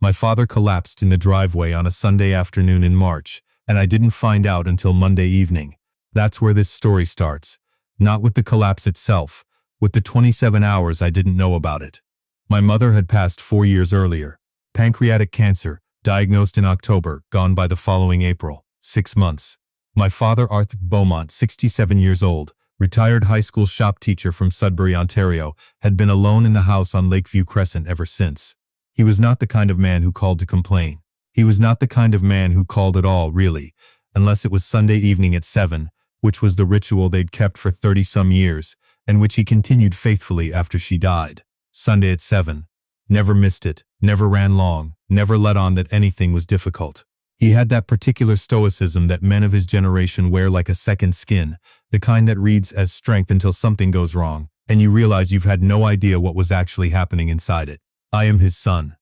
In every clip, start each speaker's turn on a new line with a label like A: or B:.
A: My father collapsed in the driveway on a Sunday afternoon in March, and I didn't find out until Monday evening. That's where this story starts. Not with the collapse itself, with the 27 hours I didn't know about it. My mother had passed 4 years earlier. Pancreatic cancer, diagnosed in October, gone by the following April. 6 months. My father, Arthur Beaumont, 67 years old, retired high school shop teacher from Sudbury, Ontario, had been alone in the house on Lakeview Crescent ever since. He was not the kind of man who called to complain. He was not the kind of man who called at all, really, unless it was Sunday evening at 7, which was the ritual they'd kept for 30-some years, and which he continued faithfully after she died. Sunday at 7. Never missed it, never ran long, never let on that anything was difficult. He had that particular stoicism that men of his generation wear like a second skin, the kind that reads as strength until something goes wrong, and you realize you've had no idea what was actually happening inside it. I am his son.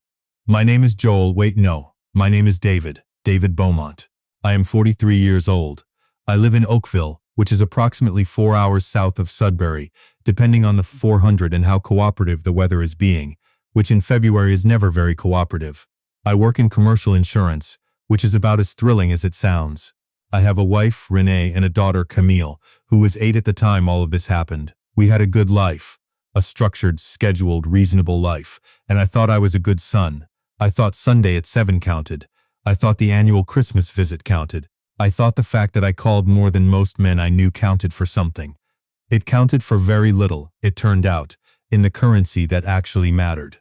A: My name is Joel. Wait, no. My name is David Beaumont. I am 43 years old. I live in Oakville, which is approximately 4 hours south of Sudbury, depending on the 400 and how cooperative the weather is being, which in February is never very cooperative. I work in commercial insurance, which is about as thrilling as it sounds. I have a wife, Renee, and a daughter, Camille, who was 8 at the time all of this happened. We had a good life, a structured, scheduled, reasonable life, and I thought I was a good son. I thought Sunday at 7 counted. I thought the annual Christmas visit counted. I thought the fact that I called more than most men I knew counted for something. It counted for very little, it turned out, in the currency that actually mattered.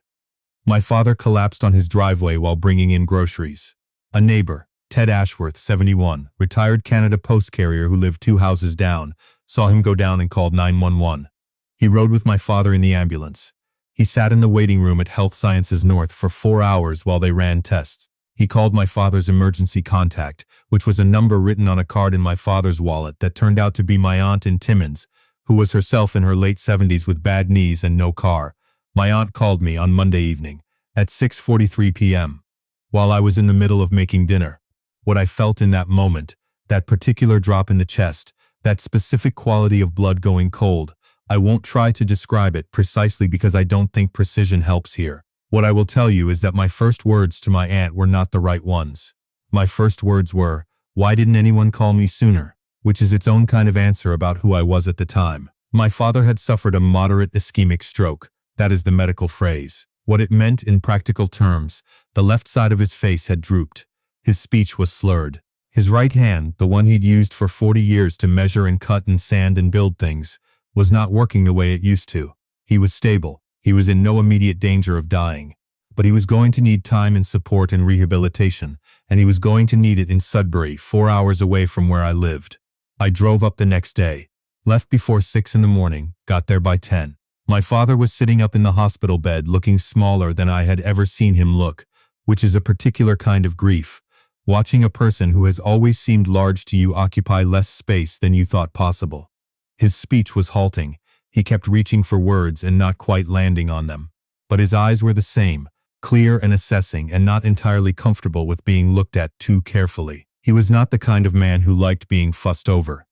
A: My father collapsed on his driveway while bringing in groceries. A neighbor, Ted Ashworth, 71, retired Canada Post carrier who lived 2 houses down, saw him go down and called 911. He rode with my father in the ambulance. He sat in the waiting room at Health Sciences North for 4 hours while they ran tests. He called my father's emergency contact, which was a number written on a card in my father's wallet that turned out to be my aunt in Timmins, who was herself in her late 70s with bad knees and no car. My aunt called me on Monday evening at 6:43 p.m. while I was in the middle of making dinner. What I felt in that moment, that particular drop in the chest, that specific quality of blood going cold, I won't try to describe it precisely because I don't think precision helps here. What I will tell you is that my first words to my aunt were not the right ones. My first words were, "Why didn't anyone call me sooner?" Which is its own kind of answer about who I was at the time. My father had suffered a moderate ischemic stroke. That is the medical phrase. What it meant in practical terms, the left side of his face had drooped. His speech was slurred. His right hand, the one he'd used for 40 years to measure and cut and sand and build things, was not working the way it used to. He was stable. He was in no immediate danger of dying. But he was going to need time and support and rehabilitation, and he was going to need it in Sudbury, 4 hours away from where I lived. I drove up the next day, left before 6 in the morning, got there by 10. My father was sitting up in the hospital bed looking smaller than I had ever seen him look, which is a particular kind of grief. Watching a person who has always seemed large to you occupy less space than you thought possible. His speech was halting. He kept reaching for words and not quite landing on them. But his eyes were the same, clear and assessing and not entirely comfortable with being looked at too carefully. He was not the kind of man who liked being fussed over.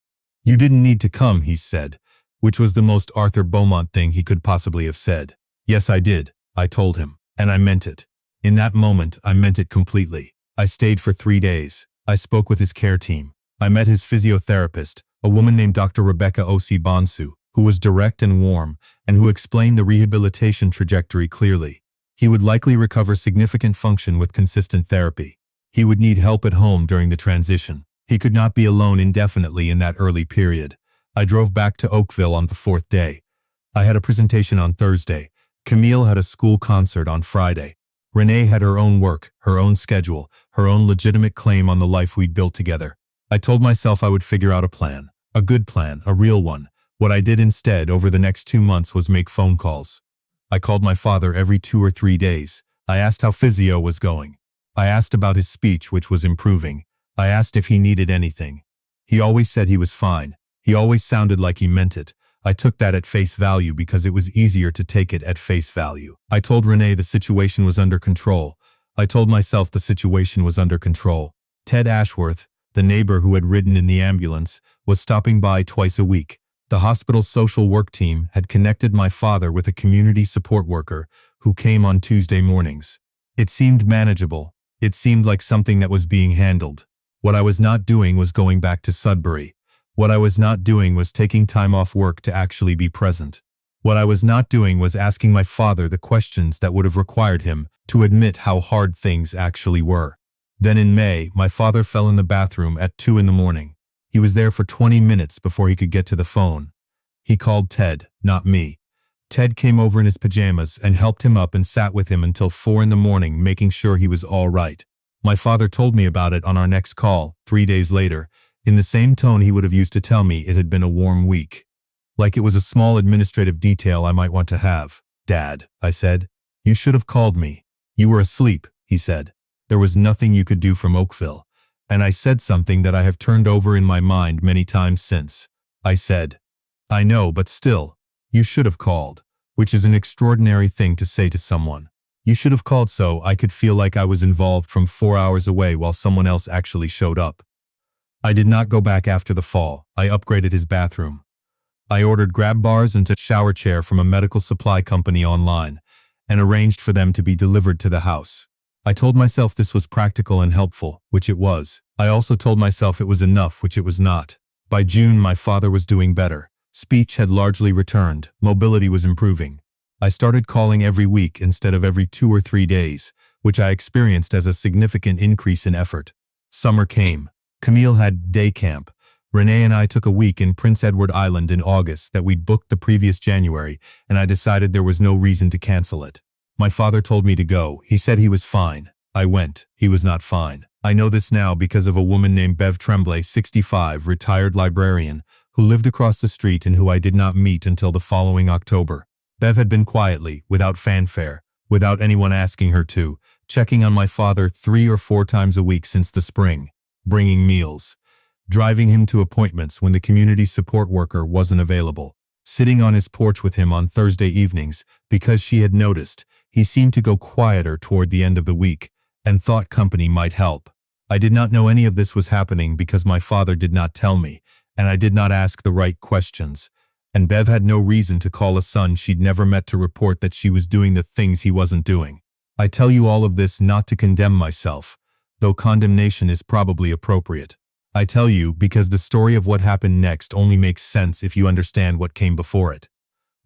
A: "You didn't need to come," he said, which was the most Arthur Beaumont thing he could possibly have said. "Yes, I did," I told him, and I meant it. In that moment, I meant it completely. I stayed for 3 days. I spoke with his care team. I met his physiotherapist, a woman named Dr. Rebecca O.C. Bonsu, who was direct and warm, and who explained the rehabilitation trajectory clearly. He would likely recover significant function with consistent therapy. He would need help at home during the transition. He could not be alone indefinitely in that early period. I drove back to Oakville on the 4th day. I had a presentation on Thursday. Camille had a school concert on Friday. Renee had her own work, her own schedule, her own legitimate claim on the life we'd built together. I told myself I would figure out a plan, a good plan, a real one. What I did instead over the next 2 months was make phone calls. I called my father every 2 or 3 days. I asked how physio was going. I asked about his speech, which was improving. I asked if he needed anything. He always said he was fine. He always sounded like he meant it. I took that at face value because it was easier to take it at face value. I told Renee the situation was under control. I told myself the situation was under control. Ted Ashworth, the neighbor who had ridden in the ambulance, was stopping by twice a week. The hospital's social work team had connected my father with a community support worker who came on Tuesday mornings. It seemed manageable. It seemed like something that was being handled. What I was not doing was going back to Sudbury. What I was not doing was taking time off work to actually be present. What I was not doing was asking my father the questions that would have required him to admit how hard things actually were. Then in May, my father fell in the bathroom at 2 in the morning. He was there for 20 minutes before he could get to the phone. He called Ted, not me. Ted came over in his pajamas and helped him up and sat with him until 4 in the morning, making sure he was all right. My father told me about it on our next call, 3 days later, in the same tone he would have used to tell me it had been a warm week. Like it was a small administrative detail I might want to have. "Dad," I said, "you should have called me." "You were asleep," he said. "There was nothing you could do from Oakville." And I said something that I have turned over in my mind many times since. I said, "I know, but still, you should have called," which is an extraordinary thing to say to someone. You should have called so I could feel like I was involved from 4 hours away while someone else actually showed up. I did not go back after the fall. I upgraded his bathroom. I ordered grab bars and a shower chair from a medical supply company online and arranged for them to be delivered to the house. I told myself this was practical and helpful, which it was. I also told myself it was enough, which it was not. By June, my father was doing better. Speech had largely returned. Mobility was improving. I started calling every week instead of every 2 or 3 days, which I experienced as a significant increase in effort. Summer came. Camille had day camp. Renee and I took a week in Prince Edward Island in August that we'd booked the previous January, and I decided there was no reason to cancel it. My father told me to go. He said he was fine. I went. He was not fine. I know this now because of a woman named Bev Tremblay, 65, retired librarian, who lived across the street and who I did not meet until the following October. Bev had been quietly, without fanfare, without anyone asking her to, checking on my father 3 or 4 times a week since the spring, bringing meals, driving him to appointments when the community support worker wasn't available, sitting on his porch with him on Thursday evenings because she had noticed he seemed to go quieter toward the end of the week and thought company might help. I did not know any of this was happening because my father did not tell me, and I did not ask the right questions. And Bev had no reason to call a son she'd never met to report that she was doing the things he wasn't doing. I tell you all of this not to condemn myself, though condemnation is probably appropriate. I tell you because the story of what happened next only makes sense if you understand what came before it.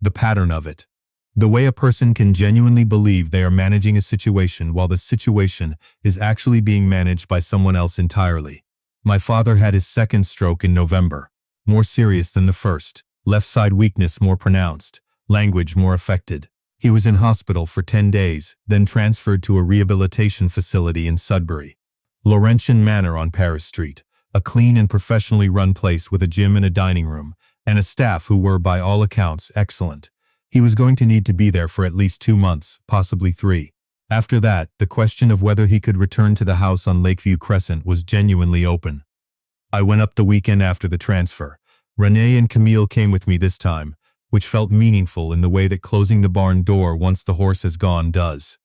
A: The pattern of it. The way a person can genuinely believe they are managing a situation while the situation is actually being managed by someone else entirely. My father had his second stroke in November, more serious than the first. Left side weakness more pronounced, language more affected. He was in hospital for 10 days, then transferred to a rehabilitation facility in Sudbury. Laurentian Manor on Paris Street, a clean and professionally run place with a gym and a dining room, and a staff who were, by all accounts, excellent. He was going to need to be there for at least 2 months, possibly 3. After that, the question of whether he could return to the house on Lakeview Crescent was genuinely open. I went up the weekend after the transfer. Renee and Camille came with me this time, which felt meaningful in the way that closing the barn door once the horse has gone does.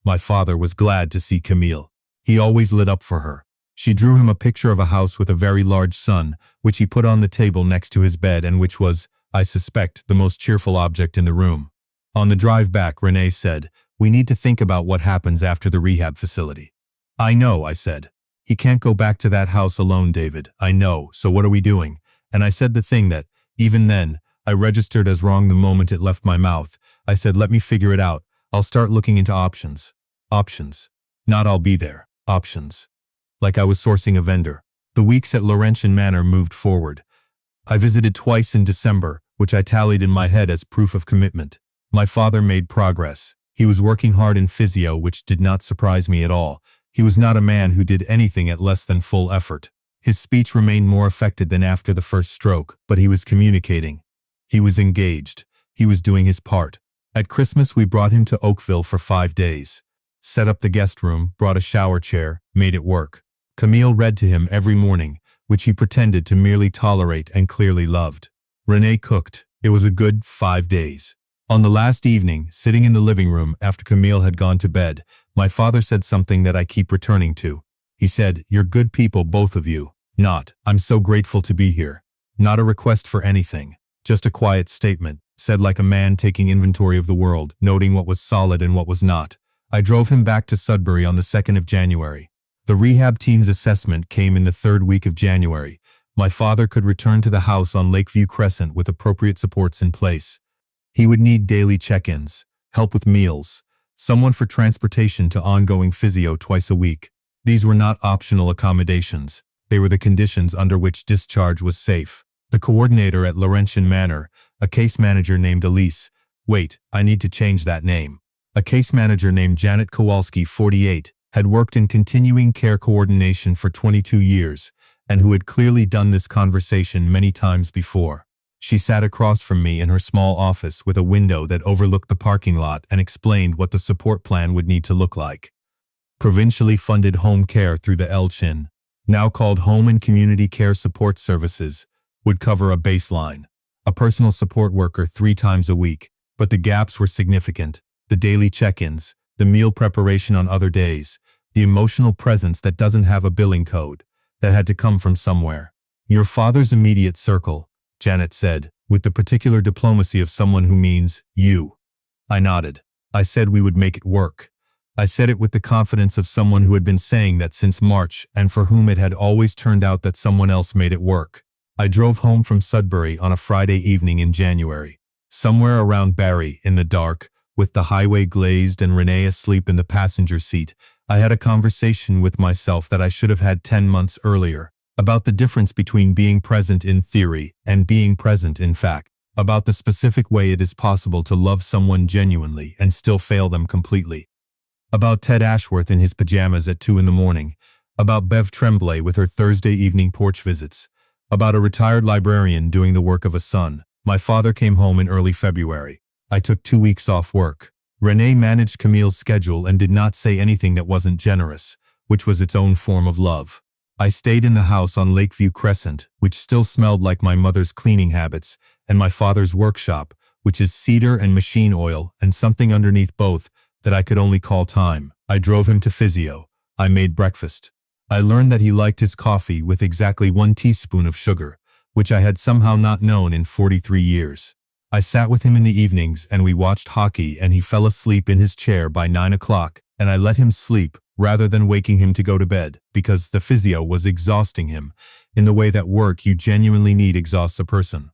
A: My father was glad to see Camille. He always lit up for her. She drew him a picture of a house with a very large sun, which he put on the table next to his bed and which was, I suspect, the most cheerful object in the room. On the drive back, Renee said, "We need to think about what happens after the rehab facility." "I know," I said. "He can't go back to that house alone, David. I know, so what are we doing?" And I said the thing that, even then, I registered as wrong the moment it left my mouth. I said, "Let me figure it out. I'll start looking into options." Options. Not "I'll be there." Options. Like I was sourcing a vendor. The weeks at Laurentian Manor moved forward. I visited twice in December, which I tallied in my head as proof of commitment. My father made progress. He was working hard in physio, which did not surprise me at all. He was not a man who did anything at less than full effort. His speech remained more affected than after the first stroke, but he was communicating. He was engaged. He was doing his part. At Christmas, we brought him to Oakville for 5 days. Set up the guest room, brought a shower chair, made it work. Camille read to him every morning, which he pretended to merely tolerate and clearly loved. Renee cooked. It was a good 5 days. On the last evening, sitting in the living room after Camille had gone to bed, my father said something that I keep returning to. He said, "You're good people, both of you." Not, "I'm so grateful to be here." Not a request for anything. Just a quiet statement, said like a man taking inventory of the world, noting what was solid and what was not. I drove him back to Sudbury on the 2nd of January. The rehab team's assessment came in the 3rd week of January. My father could return to the house on Lakeview Crescent with appropriate supports in place. He would need daily check-ins, help with meals, someone for transportation to ongoing physio twice a week. These were not optional accommodations. They were the conditions under which discharge was safe. The coordinator at Laurentian Manor, a case manager named Elise, wait, I need to change that name. A case manager named Janet Kowalski, 48, had worked in continuing care coordination for 22 years, and who had clearly done this conversation many times before. She sat across from me in her small office with a window that overlooked the parking lot and explained what the support plan would need to look like. Provincially funded home care through the LCHIN, now called Home and Community Care Support Services, would cover a baseline. A personal support worker 3 times a week, but the gaps were significant. The daily check-ins, the meal preparation on other days, the emotional presence that doesn't have a billing code, that had to come from somewhere. Your father's immediate circle, Janet said, with the particular diplomacy of someone who means you. I nodded. I said we would make it work. I said it with the confidence of someone who had been saying that since March and for whom it had always turned out that someone else made it work. I drove home from Sudbury on a Friday evening in January. Somewhere around Barrie, in the dark, with the highway glazed and Renee asleep in the passenger seat, I had a conversation with myself that I should have had 10 months earlier, about the difference between being present in theory and being present in fact, about the specific way it is possible to love someone genuinely and still fail them completely, about Ted Ashworth in his pajamas at 2 in the morning, about Bev Tremblay with her Thursday evening porch visits, about a retired librarian doing the work of a son. My father came home in early February. I took 2 weeks off work. Renee managed Camille's schedule and did not say anything that wasn't generous, which was its own form of love. I stayed in the house on Lakeview Crescent, which still smelled like my mother's cleaning habits, and my father's workshop, which is cedar and machine oil and something underneath both that I could only call time. I drove him to physio. I made breakfast. I learned that he liked his coffee with exactly 1 teaspoon of sugar, which I had somehow not known in 43 years. I sat with him in the evenings and we watched hockey and he fell asleep in his chair by 9 o'clock and I let him sleep rather than waking him to go to bed because the physio was exhausting him in the way that work you genuinely need exhausts a person.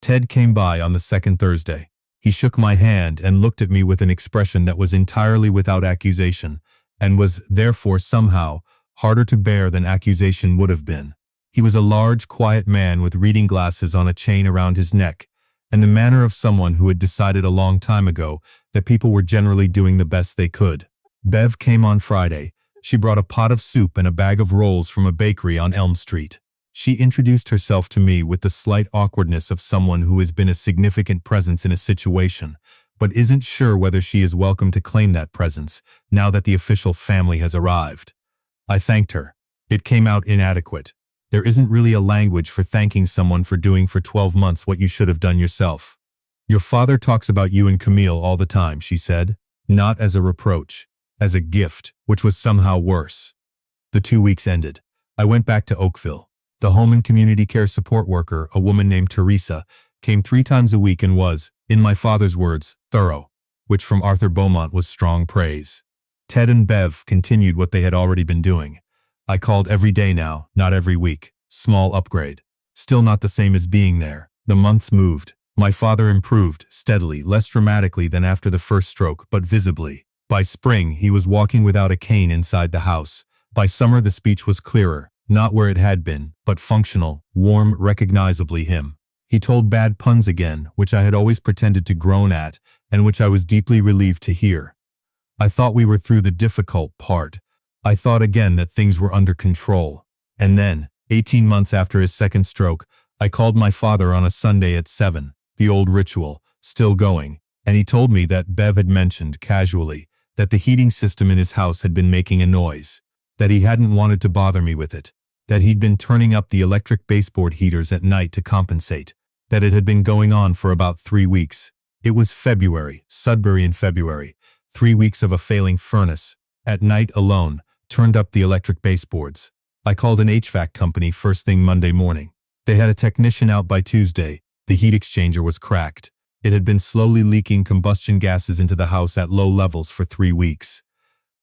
A: Ted came by on the 2nd Thursday. He shook my hand and looked at me with an expression that was entirely without accusation and was therefore somehow harder to bear than accusation would have been. He was a large, quiet man with reading glasses on a chain around his neck, and the manner of someone who had decided a long time ago that people were generally doing the best they could. Bev came on Friday. She brought a pot of soup and a bag of rolls from a bakery on Elm Street. She introduced herself to me with the slight awkwardness of someone who has been a significant presence in a situation, but isn't sure whether she is welcome to claim that presence now that the official family has arrived. I thanked her. It came out inadequate. There isn't really a language for thanking someone for doing for 12 months what you should have done yourself. Your father talks about you and Camille all the time, she said, not as a reproach, as a gift, which was somehow worse. The 2 weeks ended. I went back to Oakville. The home and community care support worker, a woman named Teresa, came 3 times a week and was, in my father's words, thorough, which from Arthur Beaumont was strong praise. Ted and Bev continued what they had already been doing. I called every day now, not every week. Small upgrade. Still not the same as being there. The months moved. My father improved, steadily, less dramatically than after the first stroke, but visibly. By spring, he was walking without a cane inside the house. By summer, the speech was clearer, not where it had been, but functional, warm, recognizably him. He told bad puns again, which I had always pretended to groan at, and which I was deeply relieved to hear. I thought we were through the difficult part. I thought again that things were under control. And then, 18 months after his second stroke, I called my father on a Sunday at 7, the old ritual, still going, and he told me that Bev had mentioned, casually, that the heating system in his house had been making a noise, that he hadn't wanted to bother me with it, that he'd been turning up the electric baseboard heaters at night to compensate, that it had been going on for about 3 weeks. It was February, Sudbury in February, 3 weeks of a failing furnace. At night alone, turned up the electric baseboards. I called an HVAC company first thing Monday morning. They had a technician out by Tuesday. The heat exchanger was cracked. It had been slowly leaking combustion gases into the house at low levels for 3 weeks.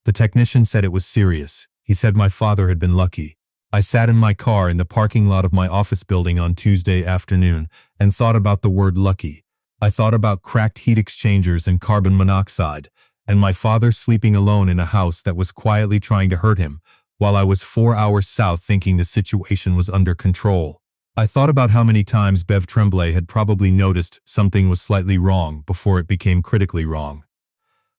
A: The technician said it was serious. He said my father had been lucky. I sat in my car in the parking lot of my office building on Tuesday afternoon and thought about the word lucky. I thought about cracked heat exchangers and carbon monoxide, and my father sleeping alone in a house that was quietly trying to hurt him, while I was 4 hours south thinking the situation was under control. I thought about how many times Bev Tremblay had probably noticed something was slightly wrong before it became critically wrong.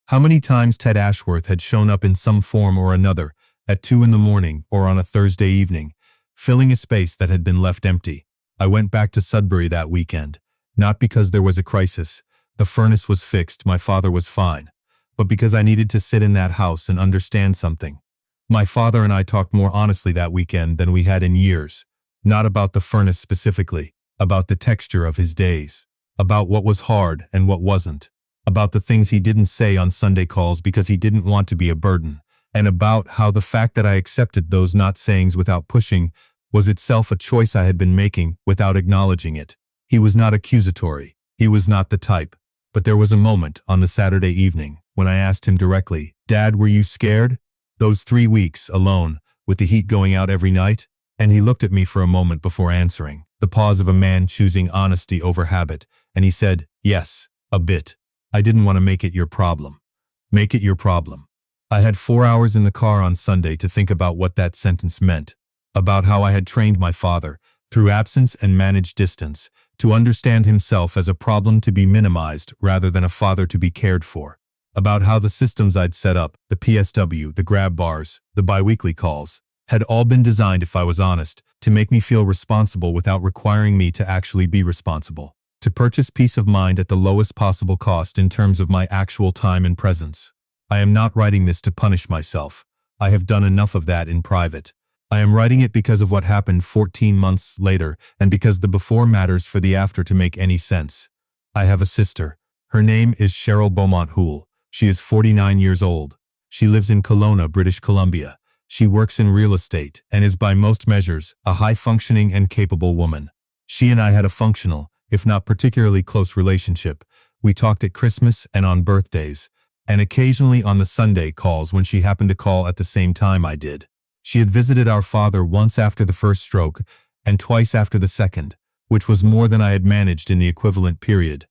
A: How many times Ted Ashworth had shown up in some form or another, at 2 in the morning or on a Thursday evening, filling a space that had been left empty. I went back to Sudbury that weekend, not because there was a crisis, the furnace was fixed, my father was fine, but because I needed to sit in that house and understand something. My father and I talked more honestly that weekend than we had in years, not about the furnace specifically, about the texture of his days, about what was hard and what wasn't, about the things he didn't say on Sunday calls because he didn't want to be a burden, and about how the fact that I accepted those not sayings without pushing was itself a choice I had been making without acknowledging it. He was not accusatory. He was not the type. But there was a moment on the Saturday evening when I asked him directly, "Dad, were you scared? Those 3 weeks alone, with the heat going out every night?" And he looked at me for a moment before answering, the pause of a man choosing honesty over habit, and he said, "Yes, a bit. I didn't want to make it your problem." Make it your problem. I had 4 hours in the car on Sunday to think about what that sentence meant, about how I had trained my father, through absence and managed distance, to understand himself as a problem to be minimized rather than a father to be cared for, about how the systems I'd set up, the PSW, the grab bars, the biweekly calls, had all been designed, if I was honest, to make me feel responsible without requiring me to actually be responsible, to purchase peace of mind at the lowest possible cost in terms of my actual time and presence. I am not writing this to punish myself. I have done enough of that in private. I am writing it because of what happened 14 months later and because the before matters for the after to make any sense. I have a sister. Her name is Cheryl Beaumont Houle. She is 49 years old. She lives in Kelowna, British Columbia. She works in real estate and is by most measures a high-functioning and capable woman. She and I had a functional, if not particularly close relationship. We talked at Christmas and on birthdays, and occasionally on the Sunday calls when she happened to call at the same time I did. She had visited our father once after the first stroke and twice after the second, which was more than I had managed in the equivalent period,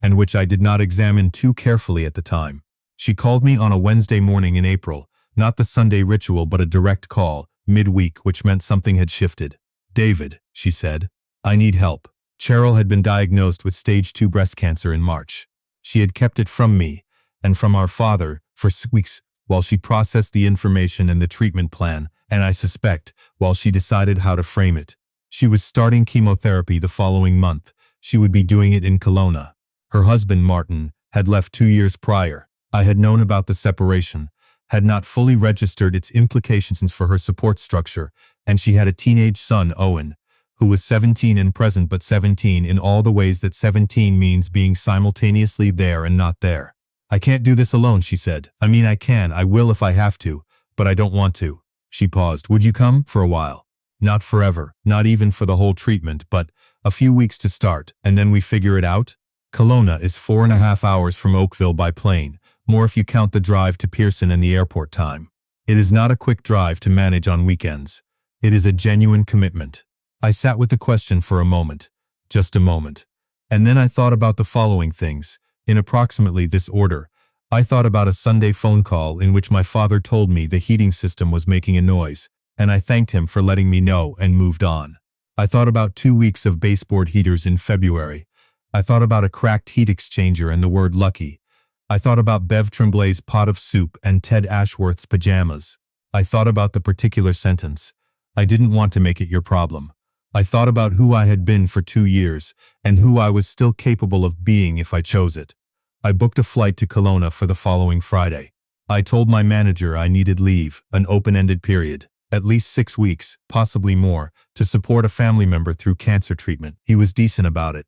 A: and which I did not examine too carefully at the time. She called me on a Wednesday morning in April, not the Sunday ritual but a direct call, midweek, which meant something had shifted. "David," she said, "I need help." Cheryl had been diagnosed with stage 2 breast cancer in March. She had kept it from me and from our father for weeks while she processed the information and the treatment plan, and I suspect, while she decided how to frame it. She was starting chemotherapy the following month. She would be doing it in Kelowna. Her husband, Martin, had left 2 years prior. I had known about the separation, had not fully registered its implications for her support structure, and she had a teenage son, Owen, who was 17 and present, but 17 in all the ways that 17 means being simultaneously there and not there. "I can't do this alone," she said. "I mean, I will if I have to, but I don't want to." She paused. "Would you come for a while?" "Not forever, not even for the whole treatment, but a few weeks to start, and then we figure it out." Kelowna is 4.5 hours from Oakville by plane, more if you count the drive to Pearson and the airport time. It is not a quick drive to manage on weekends. It is a genuine commitment. I sat with the question for a moment, just a moment, and then I thought about the following things, in approximately this order. I thought about a Sunday phone call in which my father told me the heating system was making a noise, and I thanked him for letting me know and moved on. I thought about 2 weeks of baseboard heaters in February. I thought about a cracked heat exchanger and the word lucky. I thought about Bev Tremblay's pot of soup and Ted Ashworth's pajamas. I thought about the particular sentence, "I didn't want to make it your problem." I thought about who I had been for 2 years and who I was still capable of being if I chose it. I booked a flight to Kelowna for the following Friday. I told my manager I needed leave, an open-ended period, at least 6 weeks, possibly more, to support a family member through cancer treatment. He was decent about it.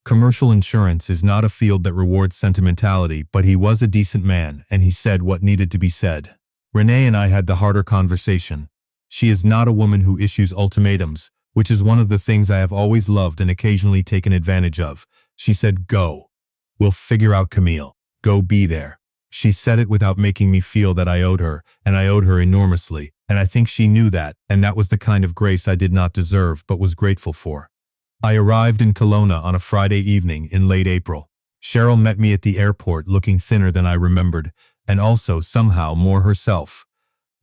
A: Commercial insurance is not a field that rewards sentimentality, but he was a decent man, and he said what needed to be said. Renee and I had the harder conversation. She is not a woman who issues ultimatums, which is one of the things I have always loved and occasionally taken advantage of. She said, "Go. We'll figure out Camille. Go be there." She said it without making me feel that I owed her, and I owed her enormously, and I think she knew that, and that was the kind of grace I did not deserve but was grateful for. I arrived in Kelowna on a Friday evening in late April. Cheryl met me at the airport looking thinner than I remembered, and also somehow more herself.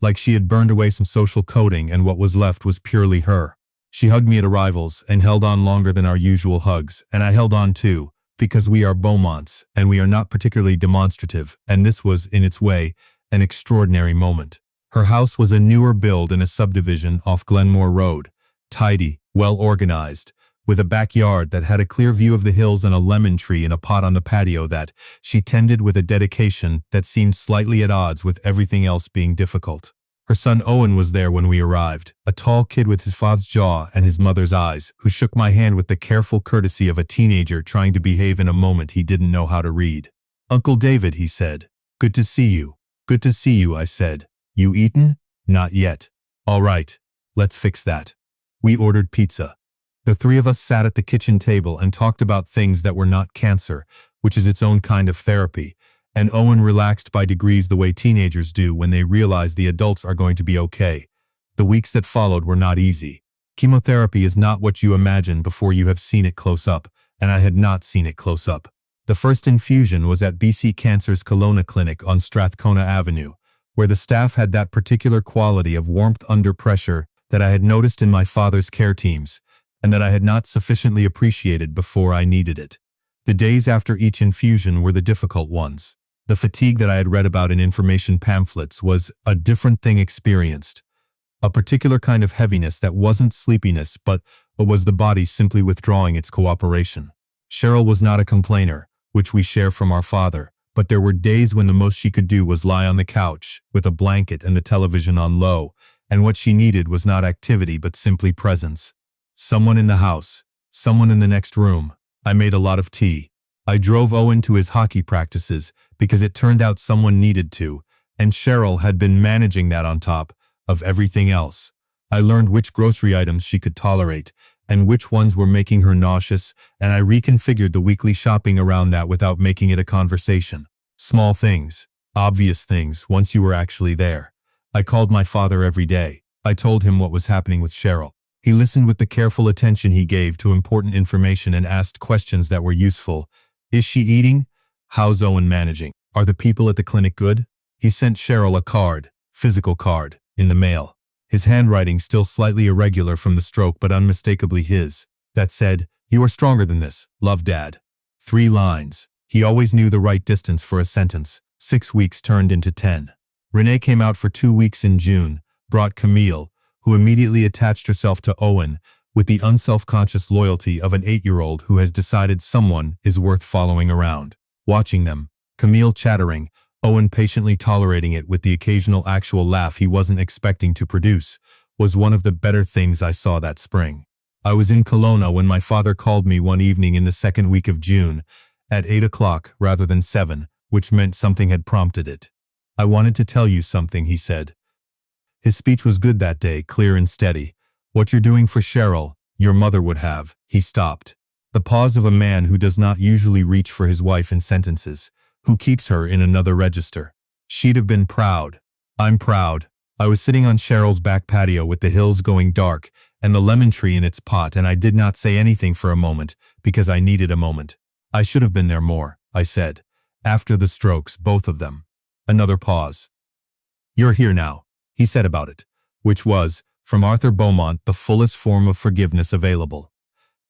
A: Like she had burned away some social coating and what was left was purely her. She hugged me at arrivals and held on longer than our usual hugs, and I held on too, because we are Beaumonts and we are not particularly demonstrative, and this was, in its way, an extraordinary moment. Her house was a newer build in a subdivision off Glenmore Road, tidy, well organized, with a backyard that had a clear view of the hills and a lemon tree in a pot on the patio that she tended with a dedication that seemed slightly at odds with everything else being difficult. Her son Owen was there when we arrived, a tall kid with his father's jaw and his mother's eyes, who shook my hand with the careful courtesy of a teenager trying to behave in a moment he didn't know how to read. "Uncle David," he said. "Good to see you." "Good to see you," I said. "You eaten?" "Not yet." "All right, let's fix that." We ordered pizza. The three of us sat at the kitchen table and talked about things that were not cancer, which is its own kind of therapy, and Owen relaxed by degrees the way teenagers do when they realize the adults are going to be okay. The weeks that followed were not easy. Chemotherapy is not what you imagine before you have seen it close up, and I had not seen it close up. The first infusion was at BC Cancer's Kelowna Clinic on Strathcona Avenue, where the staff had that particular quality of warmth under pressure that I had noticed in my father's care teams, and that I had not sufficiently appreciated before I needed it. The days after each infusion were the difficult ones. The fatigue that I had read about in information pamphlets was a different thing experienced. A particular kind of heaviness that wasn't sleepiness but was the body simply withdrawing its cooperation. Cheryl was not a complainer, which we share from our father, but there were days when the most she could do was lie on the couch, with a blanket and the television on low, and what she needed was not activity but simply presence. Someone in the house, someone in the next room. I made a lot of tea. I drove Owen to his hockey practices because it turned out someone needed to, and Cheryl had been managing that on top of everything else. I learned which grocery items she could tolerate and which ones were making her nauseous, and I reconfigured the weekly shopping around that without making it a conversation. Small things, obvious things once you were actually there. I called my father every day. I told him what was happening with Cheryl. He listened with the careful attention he gave to important information and asked questions that were useful. Is she eating? How's Owen managing? Are the people at the clinic good? He sent Cheryl a card, physical card, in the mail. His handwriting still slightly irregular from the stroke but unmistakably his. That said, "You are stronger than this. Love, Dad." 3 lines. He always knew the right distance for a sentence. 6 weeks turned into 10. Renee came out for 2 weeks in June, brought Camille, who immediately attached herself to Owen with the unself-conscious loyalty of an 8-year-old who has decided someone is worth following around. Watching them, Camille chattering, Owen patiently tolerating it with the occasional actual laugh he wasn't expecting to produce, was one of the better things I saw that spring. I was in Kelowna when my father called me one evening in the second week of June, at 8 o'clock rather than 7, which meant something had prompted it. "I wanted to tell you something," he said. His speech was good that day, clear and steady. "What you're doing for Cheryl, your mother would have." He stopped. The pause of a man who does not usually reach for his wife in sentences, who keeps her in another register. She'd have been proud. I'm proud. I was sitting on Cheryl's back patio with the hills going dark and the lemon tree in its pot, and I did not say anything for a moment because I needed a moment. "I should have been there more," I said. "After the strokes, both of them." Another pause. "You're here now," he said about it, which was, from Arthur Beaumont, the fullest form of forgiveness available.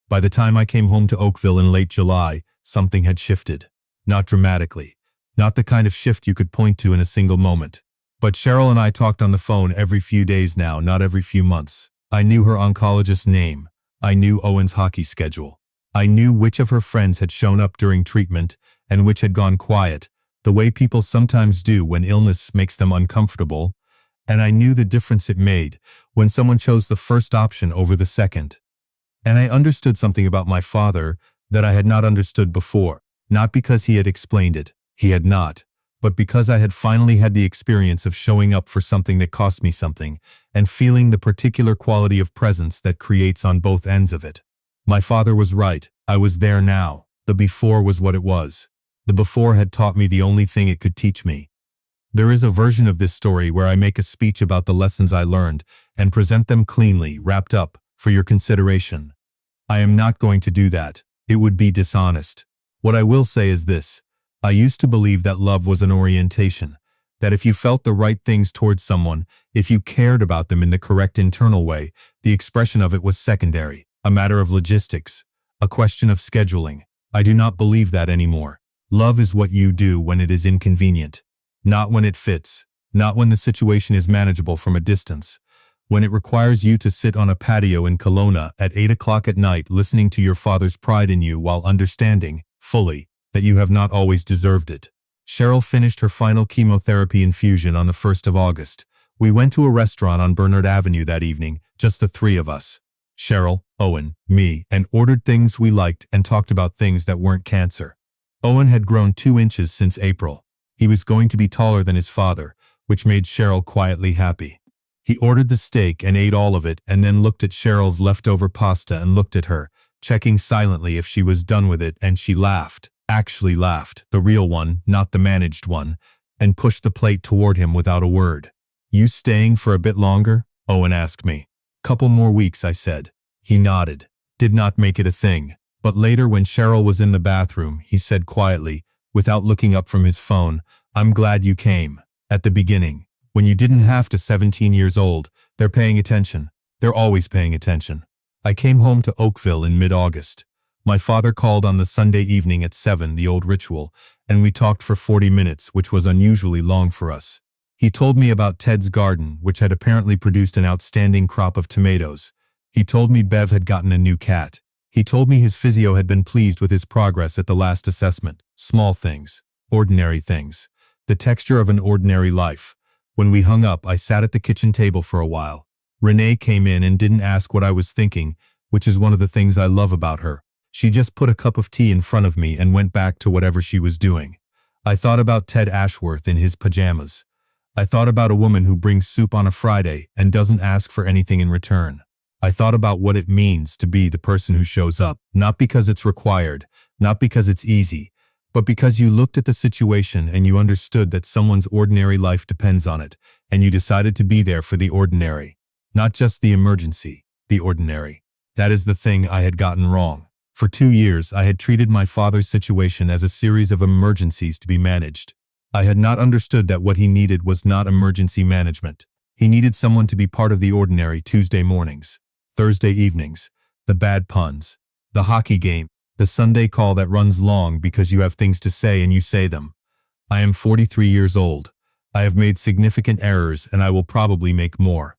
A: By the time I came home to Oakville in late July, something had shifted. Not dramatically. Not the kind of shift you could point to in a single moment. But Cheryl and I talked on the phone every few days now, not every few months. I knew her oncologist's name. I knew Owen's hockey schedule. I knew which of her friends had shown up during treatment and which had gone quiet, the way people sometimes do when illness makes them uncomfortable. And I knew the difference it made when someone chose the first option over the second. And I understood something about my father that I had not understood before, not because he had explained it, he had not, but because I had finally had the experience of showing up for something that cost me something, and feeling the particular quality of presence that creates on both ends of it. My father was right. I was there now. The before was what it was. The before had taught me the only thing it could teach me. There is a version of this story where I make a speech about the lessons I learned and present them cleanly, wrapped up, for your consideration. I am not going to do that. It would be dishonest. What I will say is this. I used to believe that love was an orientation, that if you felt the right things towards someone, if you cared about them in the correct internal way, the expression of it was secondary, a matter of logistics, a question of scheduling. I do not believe that anymore. Love is what you do when it is inconvenient, not when it fits, not when the situation is manageable from a distance. When it requires you to sit on a patio in Kelowna at 8 o'clock at night listening to your father's pride in you while understanding, fully, that you have not always deserved it. Cheryl finished her final chemotherapy infusion on the 1st of August. We went to a restaurant on Bernard Avenue that evening, just the three of us. Cheryl, Owen, me, and ordered things we liked and talked about things that weren't cancer. Owen had grown 2 inches since April. He was going to be taller than his father, which made Cheryl quietly happy. He ordered the steak and ate all of it and then looked at Cheryl's leftover pasta and looked at her, checking silently if she was done with it, and she laughed, actually laughed, the real one, not the managed one, and pushed the plate toward him without a word. "You staying for a bit longer?" Owen asked me. "Couple more weeks," I said. He nodded, did not make it a thing. But later when Cheryl was in the bathroom, he said quietly, without looking up from his phone, "I'm glad you came. At the beginning, when you didn't have to. 17 years old, they're paying attention. They're always paying attention." I came home to Oakville in mid-August. My father called on the Sunday evening at 7, the old ritual, and we talked for 40 minutes, which was unusually long for us. He told me about Ted's garden, which had apparently produced an outstanding crop of tomatoes. He told me Bev had gotten a new cat. He told me his physio had been pleased with his progress at the last assessment. Small things, ordinary things, the texture of an ordinary life. When we hung up, I sat at the kitchen table for a while. Renee came in and didn't ask what I was thinking, which is one of the things I love about her. She just put a cup of tea in front of me and went back to whatever she was doing. I thought about Ted Ashworth in his pajamas. I thought about a woman who brings soup on a Friday and doesn't ask for anything in return. I thought about what it means to be the person who shows up, not because it's required, not because it's easy, but because you looked at the situation and you understood that someone's ordinary life depends on it, and you decided to be there for the ordinary. Not just the emergency, the ordinary. That is the thing I had gotten wrong. For 2 years, I had treated my father's situation as a series of emergencies to be managed. I had not understood that what he needed was not emergency management. He needed someone to be part of the ordinary. Tuesday mornings, Thursday evenings, the bad puns, the hockey game, the Sunday call that runs long because you have things to say and you say them. I am 43 years old. I have made significant errors and I will probably make more.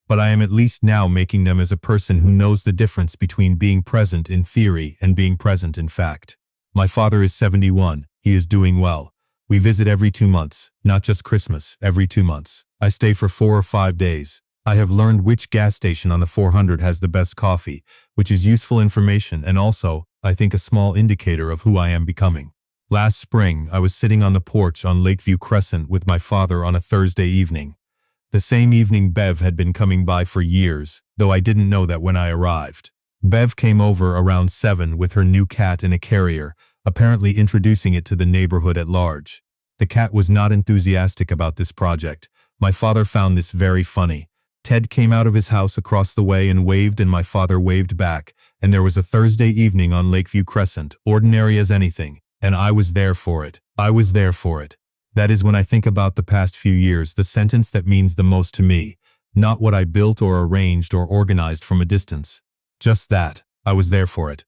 A: But I am at least now making them as a person who knows the difference between being present in theory and being present in fact. My father is 71. He is doing well. We visit every 2 months, not just Christmas, every 2 months. I stay for 4 or 5 days. I have learned which gas station on the 400 has the best coffee, which is useful information and also, I think, a small indicator of who I am becoming. Last spring, I was sitting on the porch on Lakeview Crescent with my father on a Thursday evening. The same evening Bev had been coming by for years, though I didn't know that when I arrived. Bev came over around 7 with her new cat in a carrier, apparently introducing it to the neighborhood at large. The cat was not enthusiastic about this project. My father found this very funny. Ted came out of his house across the way and waved, and my father waved back, and there was a Thursday evening on Lakeview Crescent, ordinary as anything, and I was there for it. I was there for it. That is, when I think about the past few years, the sentence that means the most to me, not what I built or arranged or organized from a distance. Just that, I was there for it.